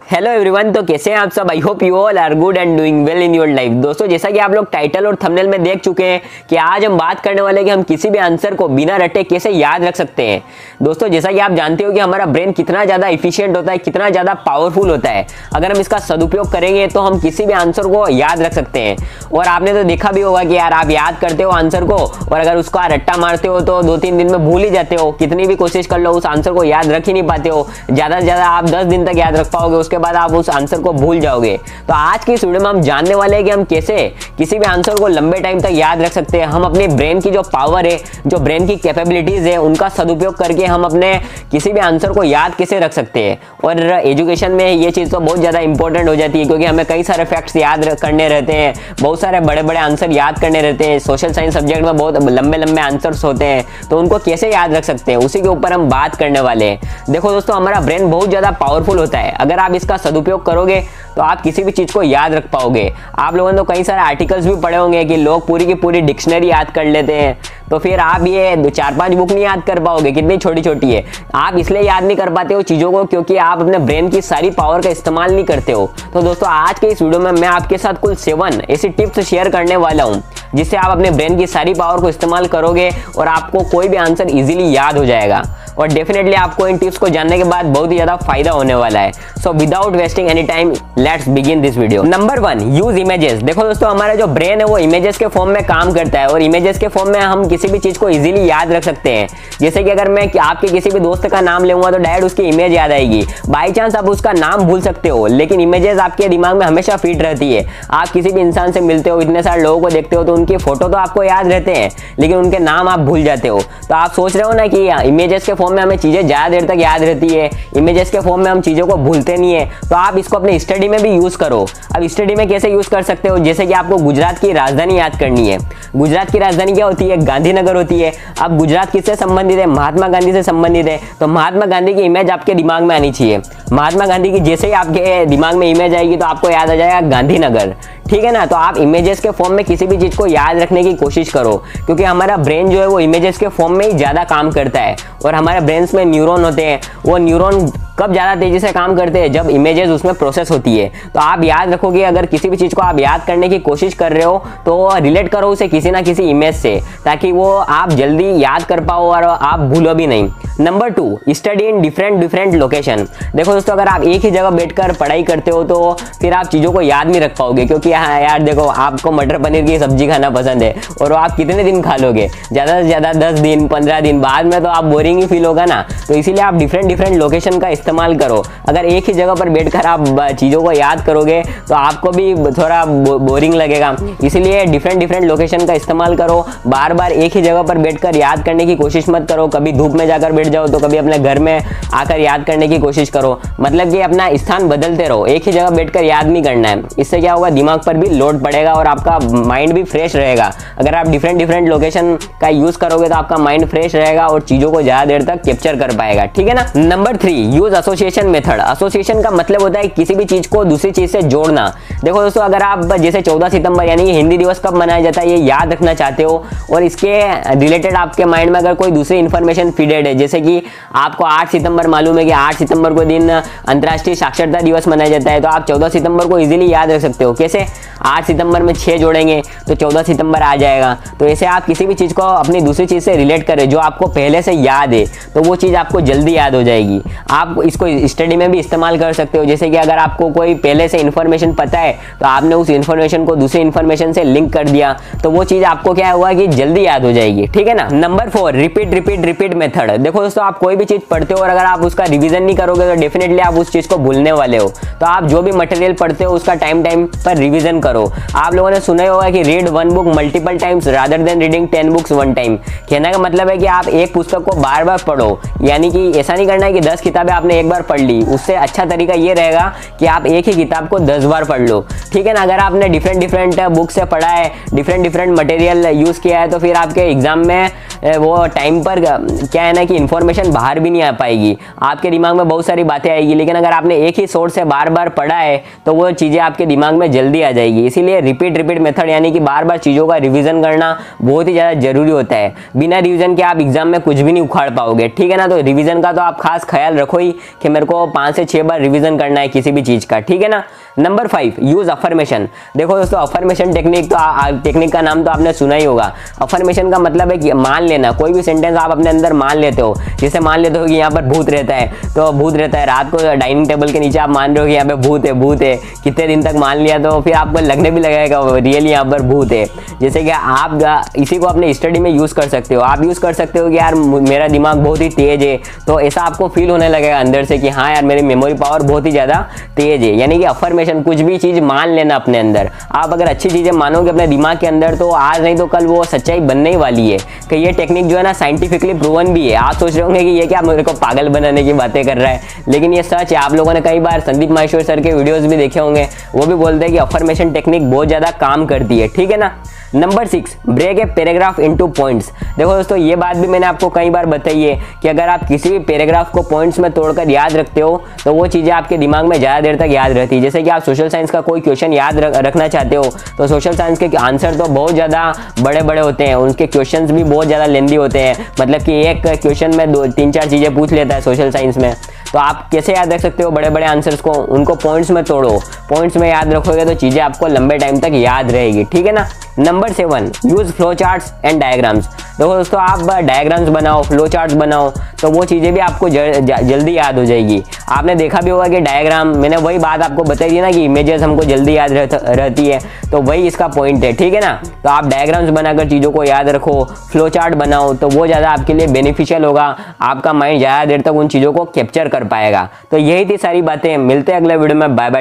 Hello everyone, तो कैसे हैं आप सब। I hope you all are good and doing well in your life. दोस्तों, जैसा कि आप लोग टाइटल और थंबनेल में देख चुके हैं कि आज हम बात करने वाले हैं कि हम किसी भी आंसर को बिना रटे कैसे याद रख सकते हैं। दोस्तों, जैसा कि आप जानते हो कि हमारा ब्रेन कितना ज़्यादा इफिशियंट होता है, कितना ज़्यादा पावरफुल होता है। अगर हम इसका सदुपयोग करेंगे तो हम किसी भी आंसर को याद रख सकते हैं। और आपने तो देखा भी होगा कि यार आप याद करते हो आंसर को और अगर उसका रट्टा मारते हो तो 2-3 दिन में भूल ही जाते हो। कितनी भी कोशिश कर लो उस आंसर को याद रख ही नहीं पाते हो। ज़्यादा से ज़्यादा आप 10 दिन तक याद रख पाओगे, उसके बाद आप उस आंसर को भूल जाओगे। तो आज की इस वीडियो में हम जानने वाले हैं कि हम कैसे किसी भी आंसर को लंबे टाइम तक याद रख सकते हैं। हम अपने ब्रेन की जो पावर है, जो ब्रेन की कैपेबिलिटीज है, उनका सदुपयोग करके हम अपने किसी भी आंसर को याद कैसे रख सकते हैं। और एजुकेशन में ये चीज़ तो बहुत ज़्यादा इंपॉर्टेंट हो जाती है क्योंकि हमें कई सारे फैक्ट्स याद करने रहते हैं, बहुत सारे बड़े बड़े आंसर याद करने रहते हैं। सोशल साइंस सब्जेक्ट में बहुत लंबे लंबे आंसर्स होते हैं, तो उनको कैसे याद रख सकते हैं उसी के ऊपर हम बात करने वाले हैं। देखो दोस्तों, हमारा ब्रेन बहुत ज़्यादा पावरफुल होता है। अगर आप इसका सदुपयोग करोगे तो आप किसी भी चीज को याद रख पाओगे। आप लोगों ने तो कई सारे आर्टिकल्स भी पढ़े होंगे कि लोग पूरी की पूरी डिक्शनरी याद कर लेते हैं, तो फिर आप ये 4-5 बुक नहीं याद कर पाओगे, कितनी छोटी छोटी है। आप इसलिए याद नहीं कर पाते हो चीजों को क्योंकि आप अपने ब्रेन की सारी पावर का इस्तेमाल नहीं करते हो। तो दोस्तों, आज के इस वीडियो में मैं आपके साथ कुल 7 ऐसी टिप्स शेयर करने वाला हूं जिससे आप अपने ब्रेन की सारी पावर को इस्तेमाल करोगे और आपको कोई भी आंसर इजीली याद हो जाएगा। और डेफिनेटली आपको इन टिप्स को जानने के बाद बहुत ही ज्यादा फायदा होने वाला है। So without wasting any time, let's begin this video. Number 1, use images. देखो दोस्तों, हमारा जो ब्रेन है वो इमेजेस के फॉर्म में काम करता है और इमेजेस के फॉर्म में हम किसी भी चीज को इजीली याद रख सकते हैं। जैसे कि अगर मैं आपके किसी भी दोस्त का नाम लूंगा तो डायरेक्ट उसकी इमेज याद आएगी। बाई चांस आप उसका नाम भूल सकते हो, लेकिन इमेजेस आपके दिमाग में हमेशा फिट रहती है। आप किसी भी इंसान से मिलते हो, इतने सारे लोगों को देखते हो तो उनकी फोटो तो आपको याद रहते हैं लेकिन उनके नाम आप भूल जाते हो। तो आप सोच रहे हो ना कि इमेजेस के फॉर्म में हमें चीजें ज्यादा देर तक याद रहती है, इमेजेस के फॉर्म में हम चीजों को भूलते नहीं है। तो आप इसको अपने स्टडी में भी यूज करो। अब स्टडी में कैसे यूज कर सकते हो, जैसे कि आपको गुजरात की राजधानी याद करनी है। गुजरात की राजधानी क्या होती है? गांधीनगर होती है। अब गुजरात किससे संबंधित है? महात्मा गांधी से संबंधित है। तो महात्मा गांधी की इमेज आपके दिमाग में आनी चाहिए। महात्मा गांधी की जैसे ही आपके दिमाग में इमेज आएगी तो आपको याद आ जाएगा गांधीनगर। ठीक है ना। तो आप इमेजेस के फॉर्म में किसी भी चीज को याद रखने की कोशिश करो क्योंकि हमारा ब्रेन जो है वो इमेजेस के फॉर्म में ही ज्यादा काम करता है। और हमारे ब्रेन में न्यूरॉन होते हैं, वो न्यूरॉन कब ज्यादा तेजी से काम करते हैं? जब इमेजेस उसमें प्रोसेस होती है। तो आप याद रखोगे, अगर किसी भी चीज को आप याद करने की कोशिश कर रहे हो तो रिलेट करो उसे किसी ना किसी इमेज से, ताकि वो आप जल्दी याद कर पाओ और आप भूलो भी नहीं। Number 2, study in different location. देखो दोस्तों, अगर आप एक ही जगह बैठकर पढ़ाई करते हो तो फिर आप चीजों को याद नहीं रख पाओगे क्योंकि यार देखो, आपको मटर पनीर की सब्जी खाना पसंद है और आप कितने दिन खा लोगे? ज्यादा से ज्यादा 10 दिन 15 दिन, बाद में तो आप बोरिंग ही फील होगा ना। तो इसीलिए आप डिफरेंट लोकेशन का इस्तेमाल करो। अगर एक ही जगह पर बैठकर आप चीजों को याद करोगे तो आपको भी थोड़ा बोरिंग लगेगा। इसीलिए डिफरेंट लोकेशन का इस्तेमाल करो। बार बार एक ही जगह पर बैठकर याद करने की कोशिश मत करो। कभी धूप में जाकर बैठ जाओ तो कभी अपने घर में आकर याद करने की कोशिश करो। मतलब कि अपना स्थान बदलते रहो, एक ही जगह बैठकर याद नहीं करना है। इससे क्या होगा, दिमाग पर भी लोड पड़ेगा और आपका माइंड भी फ्रेश रहेगा। अगर आप डिफरेंट लोकेशन का यूज करोगे तो आपका माइंड फ्रेश रहेगा और चीजों को ज्यादा देर तक कैप्चर कर पाएगा। ठीक है ना। Number 3, use association method. Association का मतलब होता है किसी भी चीज को दूसरी चीज से जोड़ना। देखो दोस्तों, अगर आप जैसे 14 सितंबर यानी हिंदी दिवस कब मनाया जाता है ये याद रखना चाहते हो और इसके रिलेटेड आपके माइंड में अगर कोई दूसरी इंफॉर्मेशन फीडेड है, जैसे कि आपको 8 सितंबर मालूम है कि 8 सितंबर को दिन अंतर्राष्ट्रीय साक्षरता दिवस मनाया जाता है, तो आप 14 सितंबर को इजीली याद रख सकते हो। कैसे? 8 सितंबर में 6 जोड़ेंगे तो 14 सितंबर आ जाएगा। तो ऐसे आप किसी भी चीज को अपनी दूसरी चीज से रिलेट करें जो आपको पहले से याद है, तो वो चीज आपको जल्दी याद हो जाएगी। आप इसको स्टडी में भी इस्तेमाल कर सकते हो। जैसे कि अगर आपको कोई पहले से इन्फॉर्मेशन पता है तो आपने उस इन्फॉर्मेशन को दूसरी इन्फॉर्मेशन से लिंक कर दिया तो वो चीज आपको क्या हुआ कि जल्दी याद हो जाएगी। ठीक है ना। Number 4, repeat method. देखो दोस्तों, आप कोई भी चीज पढ़ते हो और अगर आप उसका रिवीजन नहीं करोगे तो डेफिनेटली आप उस चीज को भूलने वाले हो। तो आप जो भी मटेरियल पढ़ते हो उसका टाइम पर रिवीजन करो। आप लोगों ने सुना होगा कि read 1 book multiple times rather than reading 10 books 1 time. कहने का मतलब है कि आप एक पुस्तक को बार बार पढ़ो, यानी कि ऐसा नहीं करना है कि 10 किताबें आपने एक बार पढ़ ली। उससे अच्छा तरीका ये रहेगा कि आप एक ही किताब को 10 बार पढ़ लो। ठीक है ना। अगर आपने डिफरेंट बुक से पढ़ा है, डिफरेंट मटेरियल यूज किया है, तो फिर आपके एग्जाम में वो टाइम पर क्या है ना कि इन्फॉर्मेशन बाहर भी नहीं आ पाएगी, आपके दिमाग में बहुत सारी बातें आएगी। लेकिन अगर आपने एक ही सोर्स से बार बार पढ़ा है तो वो चीज़ें आपके दिमाग में जल्दी आ जाएगी। इसीलिए रिपीट मेथड यानी कि बार बार चीज़ों का रिवीजन करना बहुत ही ज़्यादा जरूरी होता है। बिना रिवीजन के आप एग्जाम में कुछ भी नहीं उखाड़ पाओगे। ठीक है ना। तो रिवीजन का तो आप खास ख्याल रखो ही कि मेरे को 5 से 6 बार रिवीजन करना है किसी भी चीज़ का, ठीक है ना। Number 5, use affirmation. देखो दोस्तों, अफर्मेशन टेक्निक टेक्निक का नाम तो आपने सुना ही होगा। अफर्मेशन का मतलब है कि मान लेना, कोई भी सेंटेंस आप अपने अंदर मान लेते हो। जैसे मान लेते हो कि यहाँ पर भूत रहता है, तो भूत रहता है, रात को डाइनिंग टेबल के नीचे आप मान रहे हो कि यहाँ पे भूत है, भूत है। कितने दिन तक मान लिया तो फिर आपको लगने भी लगेगा रियली यहाँ पर भूत है। जैसे कि आप इसी को अपने स्टडी में यूज़ कर सकते हो। आप यूज़ कर सकते हो कि यार मेरा दिमाग बहुत ही तेज है, तो ऐसा आपको फील होने लगेगा अंदर से कि हाँ यार मेरी मेमोरी पावर बहुत ही ज़्यादा तेज है। यानी कि अफर्मेशन, कुछ भी चीज़ मान लेना अपने अंदर। आप अगर अच्छी चीज़ें मानोगे अपने दिमाग के अंदर, तो आज नहीं तो कल वो सच्चाई बनने ही वाली है। कि ये टेक्निक जो है ना साइंटिफिकली प्रूवन भी है। आप सोच रहे होंगे कि ये क्या मेरे को पागल बनाने की बातें कर रहा है, लेकिन ये सच है। आप लोगों ने कई बार संदीप माहेश्वर सर के वीडियोस भी देखे होंगे, वो भी बोलते हैं कि अफर्मेशन टेक्निक बहुत ज़्यादा काम करती है, ठीक है ना। Number 6, break a paragraph into points. देखो दोस्तों, ये बात भी मैंने आपको कई बार बताई है कि अगर आप किसी भी पैराग्राफ को पॉइंट्स में तोड़कर याद रखते हो, तो वो चीज़ें आपके दिमाग में ज़्यादा देर तक याद रहती है। जैसे कि आप सोशल साइंस का कोई क्वेश्चन याद रखना चाहते हो, तो सोशल साइंस के आंसर तो बहुत ज़्यादा बड़े बड़े होते हैं, उनके क्वेश्चंस भी बहुत ज़्यादा लेंदी होते हैं। मतलब कि एक क्वेश्चन में 2-3-4 चीज़ें पूछ लेता है सोशल साइंस में। तो आप कैसे याद रख सकते हो बड़े बड़े आंसर्स को? उनको पॉइंट्स में तोड़ो, पॉइंट्स में याद रखोगे तो चीज़ें आपको लंबे टाइम तक याद रहेगी, ठीक है ना। Number 7, use flow charts and diagrams. देखो दोस्तों, आप डायग्राम्स बनाओ, फ्लो चार्ट्स बनाओ, तो वो चीज़ें भी आपको जल्दी याद हो जाएगी। आपने देखा भी होगा कि डायग्राम, मैंने वही बात आपको बताई थी ना कि इमेजेस हमको जल्दी याद रहती है, तो वही इसका पॉइंट है, ठीक है ना। तो आप डायग्राम्स बनाकर चीज़ों को याद रखो, फ्लो चार्ट बनाओ, तो वो ज़्यादा आपके लिए बेनिफिशियल होगा। आपका माइंड ज़्यादा देर तक उन चीज़ों को कैप्चर कर पाएगा। तो यही थी सारी बातें। मिलते हैं अगले वीडियो में। Bye bye.